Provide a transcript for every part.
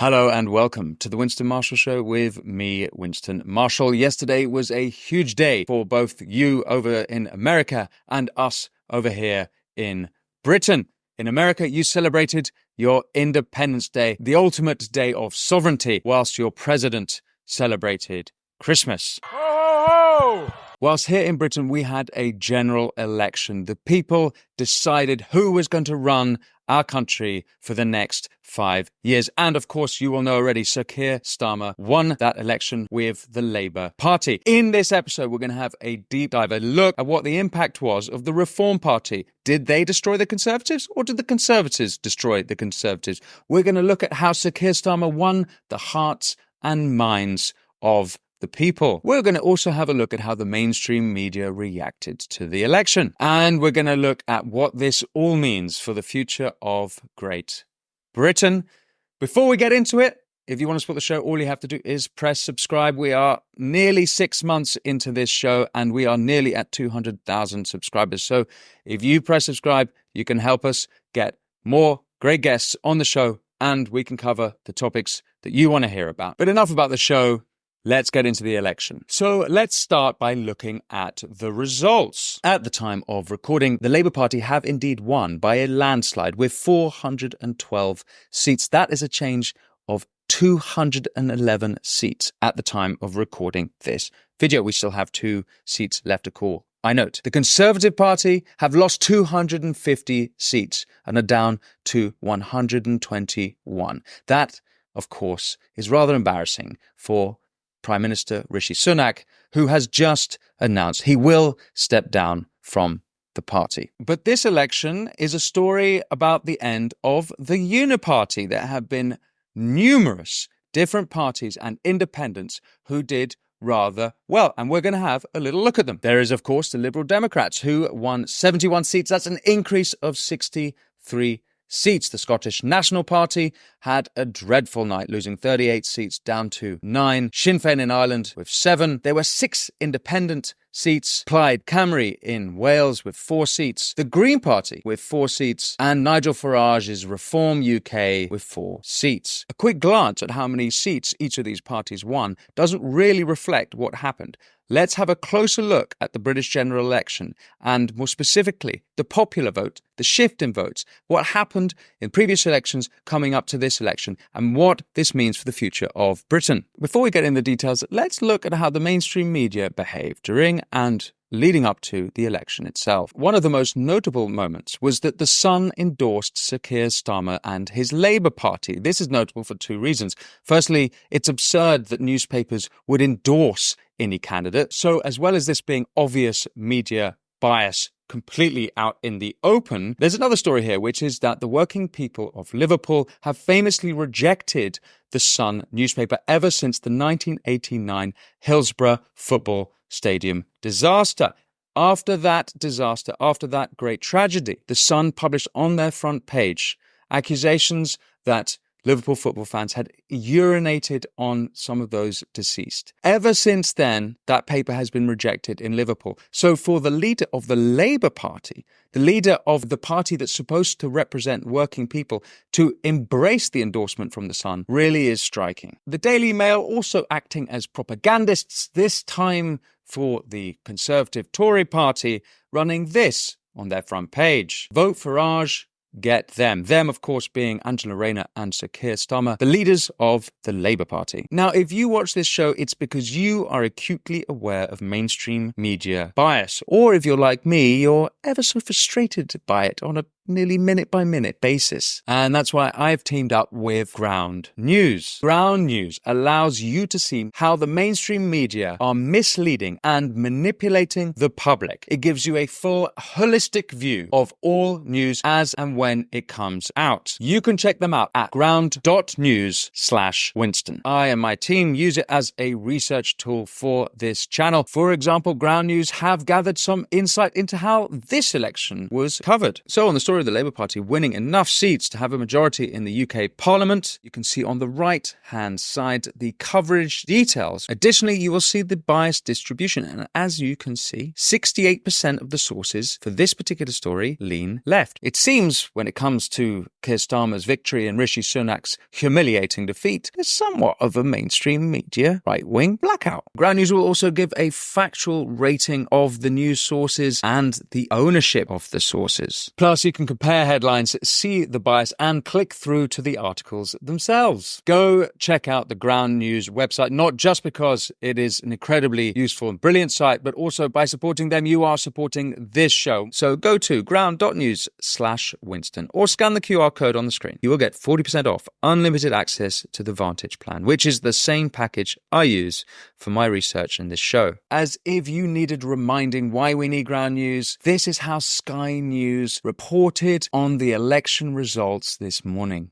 Hello and welcome to the Winston Marshall Show with me, Winston Marshall. Yesterday was a huge day for both you over in America and us over here in Britain. In America, you celebrated your Independence Day, the ultimate day of sovereignty, whilst your president celebrated Christmas. Whilst here in Britain, we had a general election. The people decided who was going to run our country for the next 5 years. And of course, you will know already, Sir Keir Starmer won that election with the Labour Party. In this episode, we're going to have a deep dive, a look at what the impact was of the Reform Party. Did they destroy the Conservatives, or did the Conservatives destroy the Conservatives? We're going to look at how Sir Keir Starmer won the hearts and minds of the people. We're going to also have a look at how the mainstream media reacted to the election. And we're going to look at what this all means for the future of Great Britain. Before we get into it, if you want to support the show, all you have to do is press subscribe. We are nearly 6 months into this show and we are nearly at 200,000 subscribers. So if you press subscribe, you can help us get more great guests on the show and we can cover the topics that you want to hear about. But enough about the show. Let's get into the election. So let's start by looking at the results. At the time of recording, the Labour Party have indeed won by a landslide with 412 seats. That is a change of 211 seats at the time of recording this video. We still have 2 seats left to call. I note, the Conservative Party have lost 250 seats and are down to 121. That, of course, is rather embarrassing for Prime Minister Rishi Sunak, who has just announced he will step down from the party. But this election is a story about the end of the Uniparty. There have been numerous different parties and independents who did rather well, and we're going to have a little look at them. There is, of course, the Liberal Democrats, who won 71 seats. That's an increase of 63 seats. The Scottish National Party had a dreadful night, losing 38 seats down to 9. Sinn Féin in Ireland with 7. There were 6 independent seats. Plaid Cymru in Wales with 4 seats. The Green Party with 4 seats. And Nigel Farage's Reform UK with 4 seats. A quick glance at how many seats each of these parties won doesn't really reflect what happened. Let's have a closer look at the British general election and, more specifically, the popular vote, the shift in votes, what happened in previous elections coming up to this election, and what this means for the future of Britain. Before we get into the details, let's look at how the mainstream media behaved during and leading up to the election itself. One of the most notable moments was that The Sun endorsed Sir Keir Starmer and his Labour Party. This is notable for 2 reasons. Firstly, it's absurd that newspapers would endorse any candidate. So as well as this being obvious media bias completely out in the open, there's another story here, which is that the working people of Liverpool have famously rejected The Sun newspaper ever since the 1989 Hillsborough football stadium disaster. After that disaster, after that great tragedy, The Sun published on their front page accusations that Liverpool football fans had urinated on some of those deceased. Ever since then, that paper has been rejected in Liverpool. So for the leader of the Labour Party, the leader of the party that's supposed to represent working people, to embrace the endorsement from The Sun really is striking. The Daily Mail also acting as propagandists, this time for the Conservative Tory party, running this on their front page. Vote Farage, get them. Them, of course, being Angela Rayner and Sir Keir Starmer, the leaders of the Labour Party. Now, if you watch this show, it's because you are acutely aware of mainstream media bias. Or if you're like me, you're ever so frustrated by it on a nearly minute-by-minute basis. And that's why I've teamed up with Ground News. Ground News allows you to see how the mainstream media are misleading and manipulating the public. It gives you a full, holistic view of all news as and when it comes out. You can check them out at ground.news/Winston. I and my team use it as a research tool for this channel. For example, Ground News have gathered some insight into how this election was covered. So on the story story of the Labour Party winning enough seats to have a majority in the UK Parliament. You can see on the right-hand side the coverage details. Additionally, you will see the biased distribution. And as you can see, 68% of the sources for this particular story lean left. It seems when it comes to Keir Starmer's victory and Rishi Sunak's humiliating defeat, there's somewhat of a mainstream media right-wing blackout. Ground News will also give a factual rating of the news sources and the ownership of the sources. Plus, you can compare headlines, see the bias, and click through to the articles themselves. Go check out the Ground News website, not just because it is an incredibly useful and brilliant site, but also by supporting them, you are supporting this show. So go to ground.news/Winston or scan the QR code on the screen. You will get 40% off unlimited access to the Vantage plan, which is the same package I use for my research in this show. As if you needed reminding why we need Ground News, this is how Sky News reported on the election results this morning.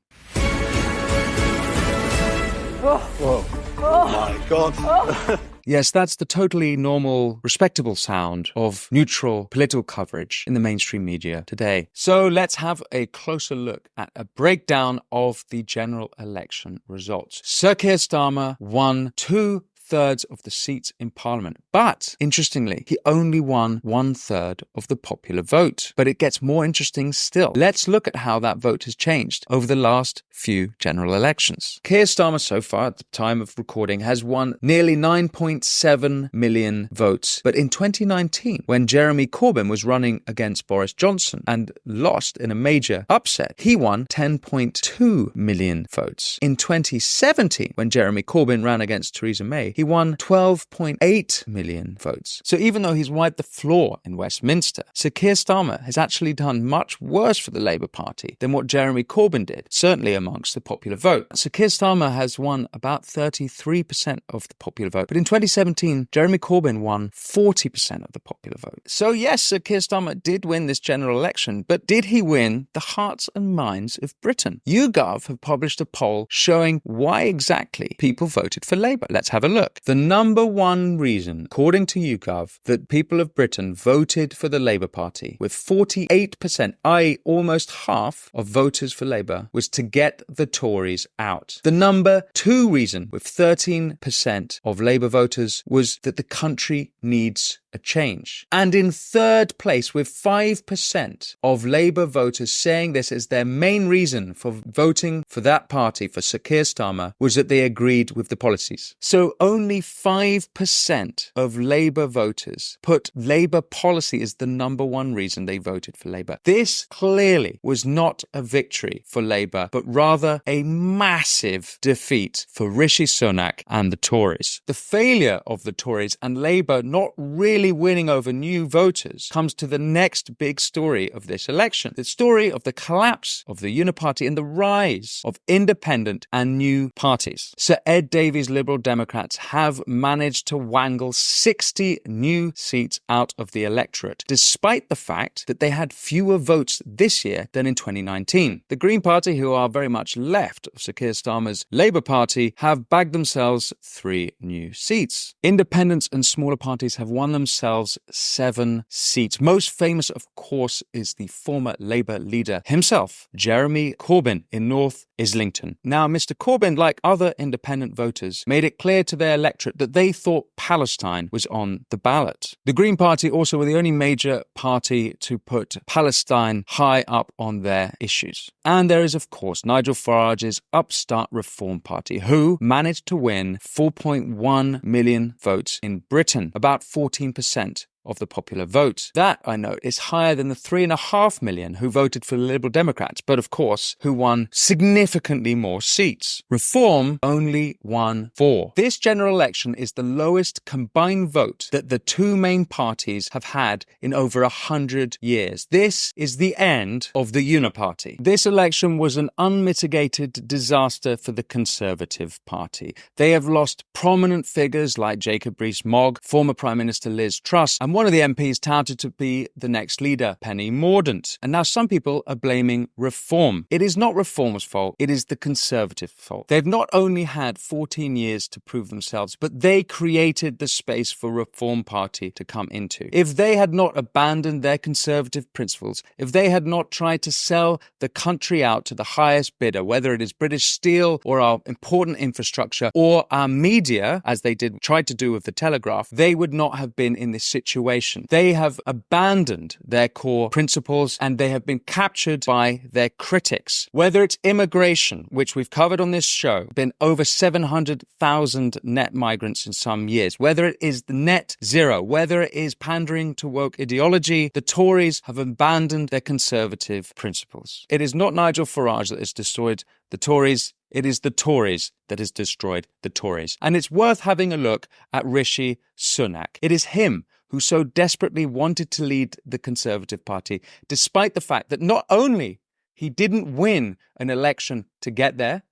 Oh my God. Yes, that's the totally normal, respectable sound of neutral political coverage in the mainstream media today. So let's have a closer look at a breakdown of the general election results. Sir Keir Starmer won 2/3 of the seats in Parliament. But, interestingly, he only won 1/3 of the popular vote. But it gets more interesting still. Let's look at how that vote has changed over the last few general elections. Keir Starmer, so far at the time of recording, has won nearly 9.7 million votes. But in 2019, when Jeremy Corbyn was running against Boris Johnson and lost in a major upset, he won 10.2 million votes. In 2017, when Jeremy Corbyn ran against Theresa May, he won 12.8 million votes. So even though he's wiped the floor in Westminster, Sir Keir Starmer has actually done much worse for the Labour Party than what Jeremy Corbyn did, certainly amongst the popular vote. Sir Keir Starmer has won about 33% of the popular vote, but in 2017, Jeremy Corbyn won 40% of the popular vote. So yes, Sir Keir Starmer did win this general election, but did he win the hearts and minds of Britain? YouGov have published a poll showing why exactly people voted for Labour. Let's have a look. The number one reason, according to YouGov, that people of Britain voted for the Labour Party, with 48%, i.e. almost half of voters for Labour, was to get the Tories out. The number two reason, with 13% of Labour voters, was that the country needs a change. And in third place, with 5% of Labour voters saying this as their main reason for voting for that party, for Sir Keir Starmer, was that they agreed with the policies. So only 5% of Labour voters put Labour policy as the number one reason they voted for Labour. This clearly was not a victory for Labour, but rather a massive defeat for Rishi Sunak and the Tories. The failure of the Tories and Labour not really winning over new voters comes to the next big story of this election. The story of the collapse of the Uniparty and the rise of independent and new parties. Sir Ed Davey's Liberal Democrats have managed to wangle 60 new seats out of the electorate, despite the fact that they had fewer votes this year than in 2019. The Green Party, who are very much left of Sir Keir Starmer's Labour Party, have bagged themselves 3 new seats. Independents and smaller parties have won themselves 7 seats. Most famous, of course, is the former Labour leader himself, Jeremy Corbyn, in North Islington. Now, Mr. Corbyn, like other independent voters, made it clear to their electorate that they thought Palestine was on the ballot. The Green Party also were the only major party to put Palestine high up on their issues. And there is, of course, Nigel Farage's upstart Reform Party, who managed to win 4.1 million votes in Britain, about 14% of the popular vote. That, I note, is higher than the 3.5 million who voted for the Liberal Democrats, but of course, who won significantly more seats. Reform only won 4. This general election is the lowest combined vote that the two main parties have had in over 100 years. This is the end of the Uniparty. This election was an unmitigated disaster for the Conservative Party. They have lost prominent figures like Jacob Rees-Mogg, former Prime Minister Liz Truss, and one of the MPs touted to be the next leader, Penny Mordaunt. And now some people are blaming Reform. It is not Reform's fault, it is the Conservative fault. They've not only had 14 years to prove themselves, but they created the space for Reform Party to come into. If they had not abandoned their Conservative principles, if they had not tried to sell the country out to the highest bidder, whether it is British Steel or our important infrastructure or our media, as they tried to do with the Telegraph, they would not have been in this situation. They have abandoned their core principles and they have been captured by their critics. Whether it's immigration, which we've covered on this show, been over 700,000 net migrants in some years, whether it is the net zero, whether it is pandering to woke ideology, the Tories have abandoned their Conservative principles. It is not Nigel Farage that has destroyed the Tories. It is the Tories that has destroyed the Tories. And it's worth having a look at Rishi Sunak. It is him who so desperately wanted to lead the Conservative Party, despite the fact that not only he didn't win an election to get there,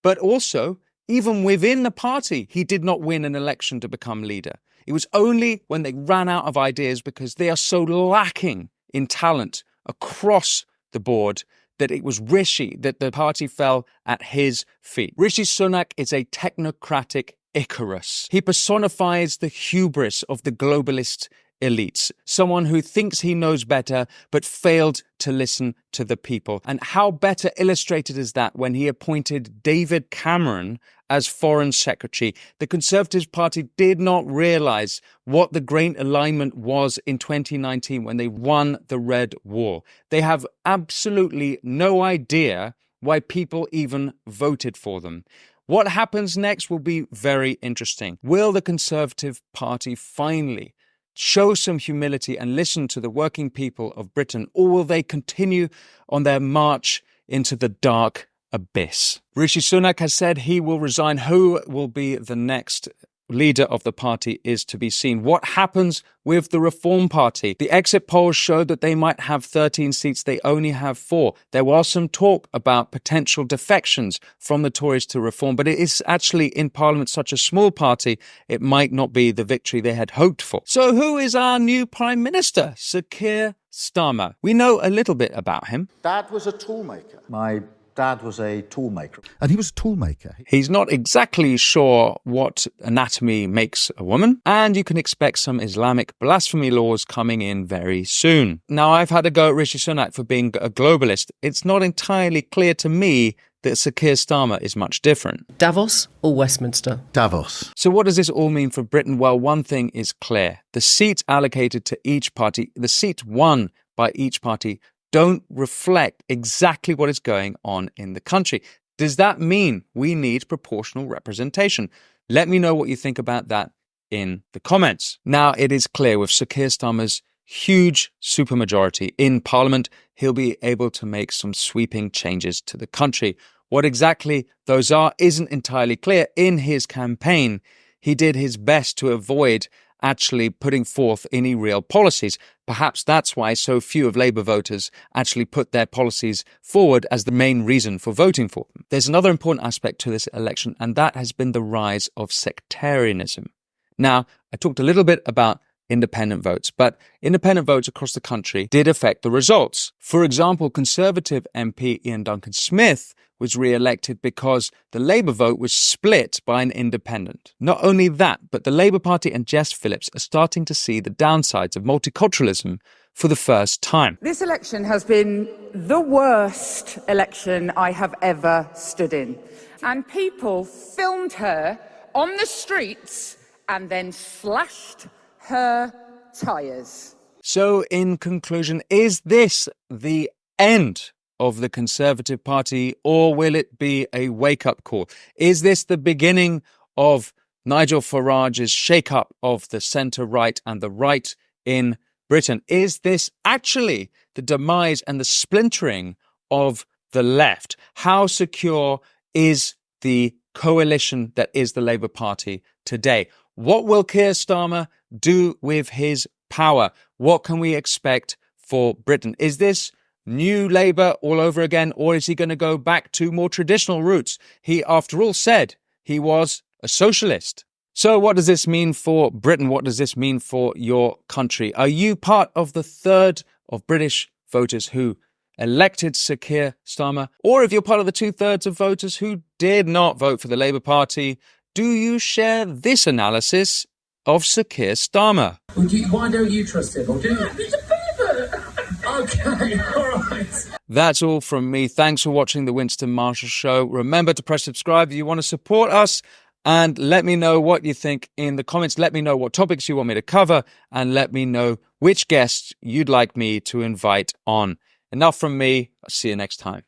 but also, even within the party, he did not win an election to become leader. It was only when they ran out of ideas, because they are so lacking in talent across the board, that it was Rishi that the party fell at his feet. Rishi Sunak is a technocratic Icarus. He personifies the hubris of the globalist elites, someone who thinks he knows better but failed to listen to the people. And how better illustrated is that when he appointed David Cameron as Foreign Secretary. The Conservative Party did not realise what the great alignment was in 2019 when they won the Red Wall. They have absolutely no idea why people even voted for them. What happens next will be very interesting. Will the Conservative Party finally show some humility and listen to the working people of Britain, or will they continue on their march into the dark abyss? Rishi Sunak has said he will resign. Who will be the next leader of the party is to be seen. What happens with the Reform Party? The exit polls showed that they might have 13 seats. They only have 4. There was some talk about potential defections from the Tories to Reform, but it is actually in Parliament such a small party, it might not be the victory they had hoped for. So who is our new Prime Minister? Sir Keir Starmer. We know a little bit about him. Dad was a toolmaker. My dad was a toolmaker. And he was a toolmaker. He's not exactly sure what anatomy makes a woman, and you can expect some Islamic blasphemy laws coming in very soon. Now, I've had a go at Rishi Sunak for being a globalist. It's not entirely clear to me that Sir Keir Starmer is much different. Davos or Westminster? Davos. So what does this all mean for Britain? Well, one thing is clear. The seats allocated to each party, the seats won by each party, don't reflect exactly what is going on in the country. Does that mean we need proportional representation? Let me know what you think about that in the comments. Now, it is clear with Sir Keir Starmer's huge supermajority in Parliament, he'll be able to make some sweeping changes to the country. What exactly those are isn't entirely clear. In his campaign, he did his best to avoid actually putting forth any real policies. Perhaps that's why so few of Labour voters actually put their policies forward as the main reason for voting for them. There's another important aspect to this election, and that has been the rise of sectarianism. Now, I talked a little bit about independent votes, but independent votes across the country did affect the results. For example, Conservative MP Ian Duncan-Smith was re-elected because the Labour vote was split by an independent. Not only that, but the Labour Party and Jess Phillips are starting to see the downsides of multiculturalism for the first time. This election has been the worst election I have ever stood in. And people filmed her on the streets and then slashed her tyres. So, in conclusion, is this the end of the Conservative Party, or will it be a wake-up call? Is this the beginning of Nigel Farage's shake-up of the centre-right and the right in Britain? Is this actually the demise and the splintering of the left? How secure is the coalition that is the Labour Party today? What will Keir Starmer do with his power? What can we expect for Britain? Is this new Labour all over again, or is he going to go back to more traditional roots? He, after all, said he was a socialist. So what does this mean for Britain? What does this mean for your country? Are you part of the third of British voters who elected Sir Keir Starmer? Or if you're part of the 2/3 of voters who did not vote for the Labour Party, do you share this analysis of Sir Keir Starmer? Why don't you trust him? Or do you? He's a pervert! Okay, all right. That's all from me. Thanks for watching The Winston Marshall Show. Remember to press subscribe if you want to support us. And let me know what you think in the comments. Let me know what topics you want me to cover. And let me know which guests you'd like me to invite on. Enough from me. I'll see you next time.